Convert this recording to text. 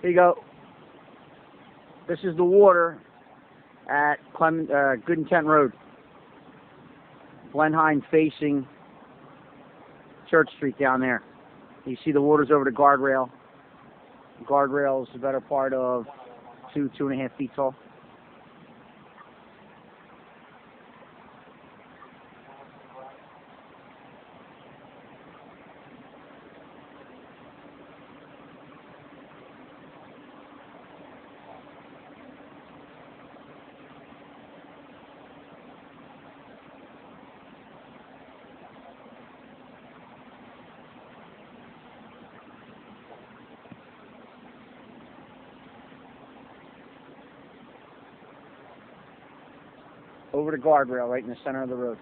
Here you go. This is the water at Good Intent Road. Blenheim facing Church Street down there. You see the water's over the guardrail. The guardrail is the better part of 2.5 feet tall. Over the guardrail right in the center of the road.